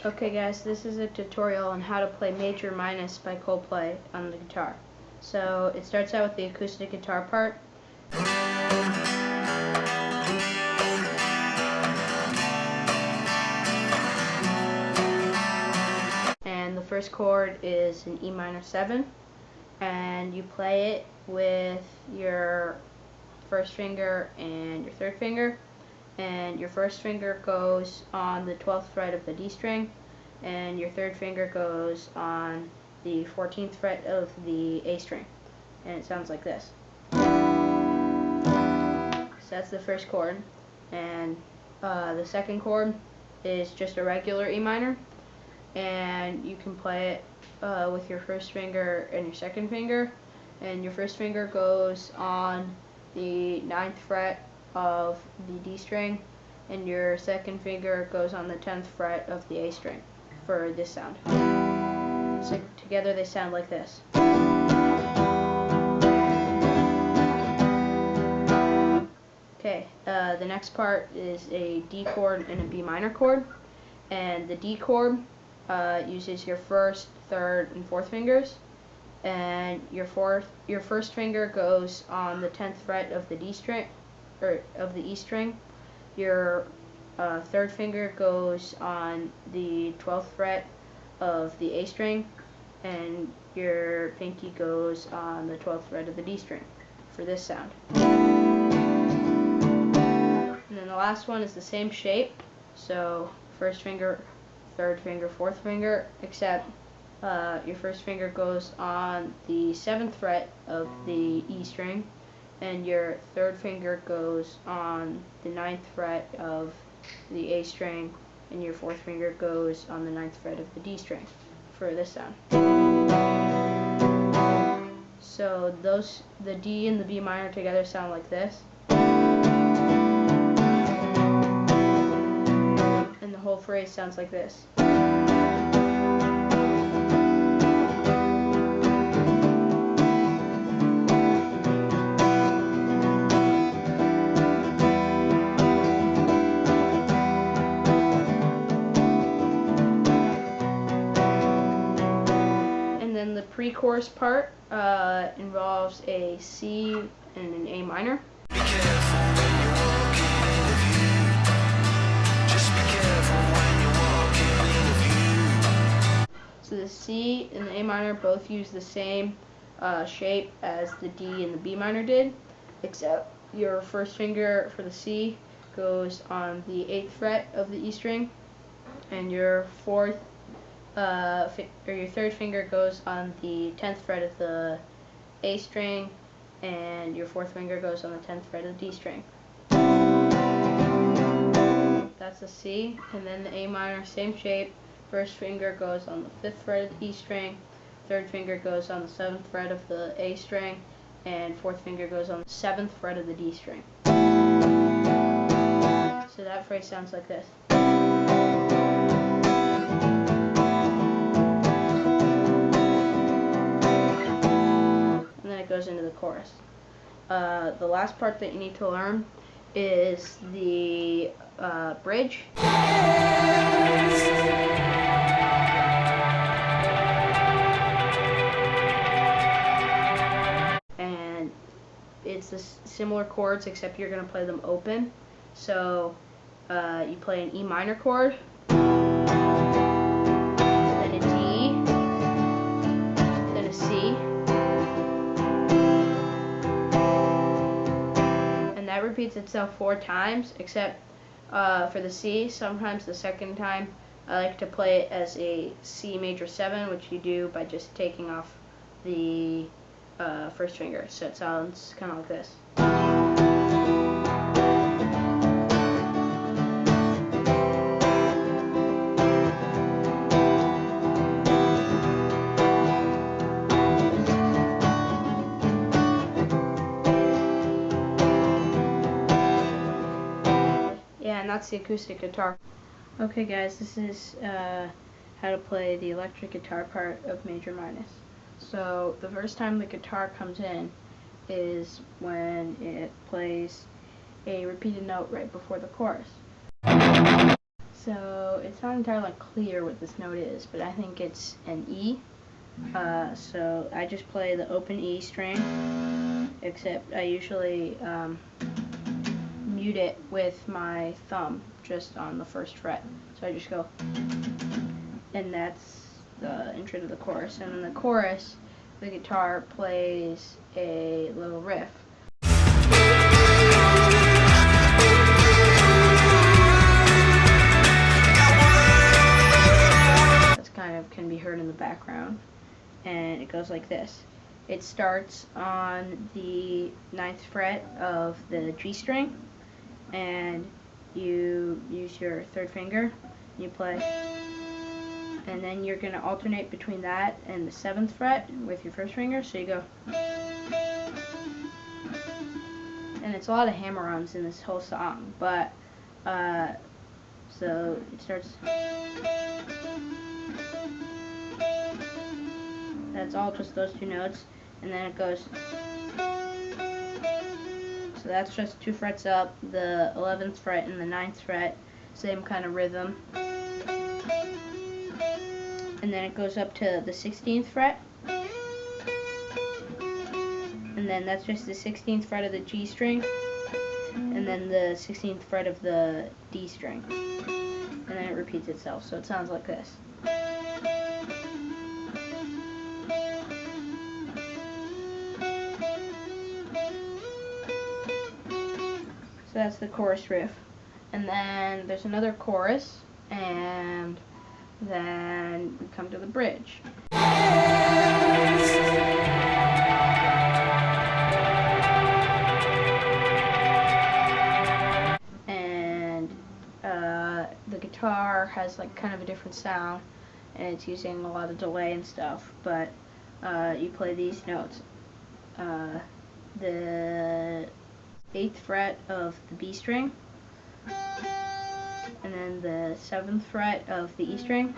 Okay guys, this is a tutorial on how to play Major Minus by Coldplay on the guitar. So it starts out with the acoustic guitar part. And the first chord is an E minor 7, and you play it with your first finger and your third finger, and your first finger goes on the 12th fret of the D string, and your third finger goes on the 14th fret of the A string, and it sounds like this. So that's the first chord, and the second chord is just a regular E minor, and you can play it with your first finger and your second finger, and your first finger goes on the 9th fret of the D string, and your second finger goes on the 10th fret of the A string for this sound. So together they sound like this. Okay, the next part is a D chord and a B minor chord, and the D chord uses your first, third, and fourth fingers, and your first finger goes on the 10th fret of the D string, or of the E string. Your third finger goes on the 12th fret of the A string, and your pinky goes on the 12th fret of the D string for this sound. And then the last one is the same shape, so first finger, third finger, fourth finger, except your first finger goes on the 7th fret of the E string, and your third finger goes on the 9th fret of the A string, and your fourth finger goes on the 9th fret of the D string for this sound. So the D and the B minor together sound like this. And the whole phrase sounds like this. And the pre-chorus part involves a C and an A minor. Be careful when you're walking in the view. Just be careful when you're walking in the view. So the C and the A minor both use the same shape as the D and the B minor did, except your first finger for the C goes on the 8th fret of the E string, and your your third finger goes on the 10th fret of the A string, and your fourth finger goes on the 10th fret of the D string. That's the C. And then the A minor, same shape. First finger goes on the 5th fret of the E string, third finger goes on the 7th fret of the A string, and fourth finger goes on the 7th fret of the D string. So that phrase sounds like this. It goes into the chorus. The last part that you need to learn is the bridge. And it's the similar chords, except you're going to play them open. So you play an E minor chord, then a D, then a C. That repeats itself 4 times, except for the C. Sometimes the second time I like to play it as a C major 7, which you do by just taking off the first finger. So it sounds kind of like this. And that's the acoustic guitar. Okay guys, this is how to play the electric guitar part of Major Minus. So the first time the guitar comes in is when it plays a repeated note right before the chorus. So it's not entirely clear what this note is, but I think it's an E. So I just play the open E string, except I usually mute it with my thumb just on the first fret. So I just go, and that's the intro to the chorus. And in the chorus, the guitar plays a little riff. That's kind of can be heard in the background, and it goes like this. It starts on the 9th fret of the G string, and you use your 3rd finger, and you play, and then you're going to alternate between that and the 7th fret with your 1st finger, so you go, and it's a lot of hammer-ons in this whole song, but so it starts, that's all just those 2 notes, and then it goes, so that's just 2 frets up, the 11th fret and the 9th fret, same kind of rhythm, and then it goes up to the 16th fret, and then that's just the 16th fret of the G string, and then the 16th fret of the D string, and then it repeats itself, so it sounds like this. So that's the chorus riff, and then there's another chorus, and then we come to the bridge. And the guitar has like kind of a different sound, and it's using a lot of delay and stuff, but you play these notes. The 8th fret of the B string, and then the 7th fret of the E string,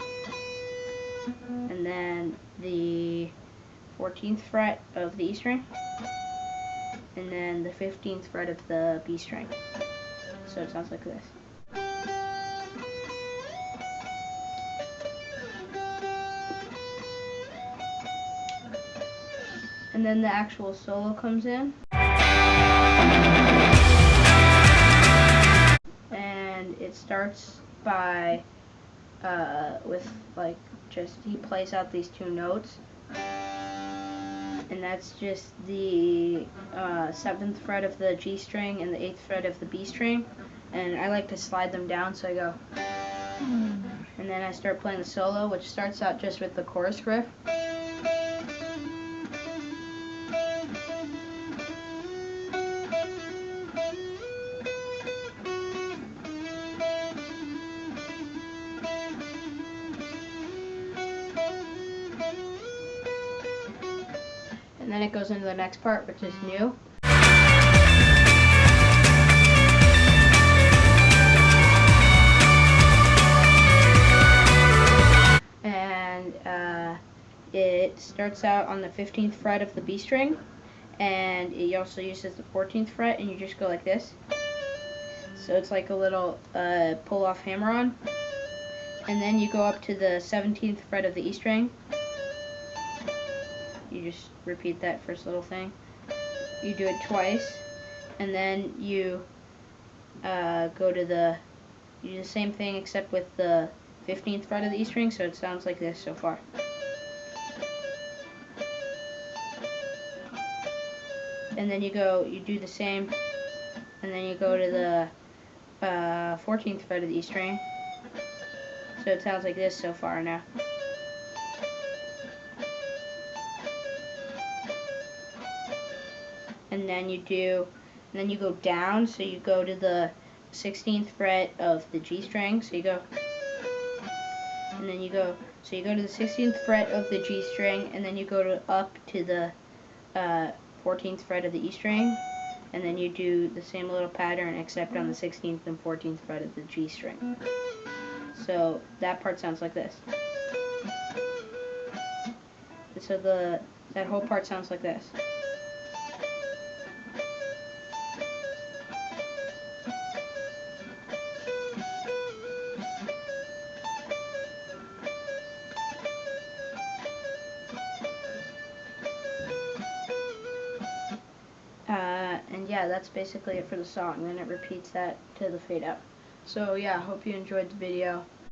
and then the 14th fret of the E string, and then the 15th fret of the B string. So it sounds like this. And then the actual solo comes in. And it starts by with like just he plays out these 2 notes, and that's just the 7th fret of the G string and the 8th fret of the B string, and I like to slide them down, so I go, and then I start playing the solo, which starts out just with the chorus riff. And then it goes into the next part, which is new. And it starts out on the 15th fret of the B string, and it also uses the 14th fret, and you just go like this. So it's like a little pull-off hammer-on. And then you go up to the 17th fret of the E string. You just repeat that first little thing. You do it twice, and then you go to the, you do the same thing except with the 15th fret of the E string, so it sounds like this so far. And then you do the same, and then you go to the 14th fret of the E string, so it sounds like this so far now. And then you go down, so you go to the 16th fret of the G string, so you go, and then you go to the 16th fret of the G string, and then you go up to the 14th fret of the E string, and then you do the same little pattern except on the 16th and 14th fret of the G string. So that part sounds like this. So that whole part sounds like this. And yeah, that's basically it for the song. Then it repeats that to the fade out. So yeah, hope you enjoyed the video.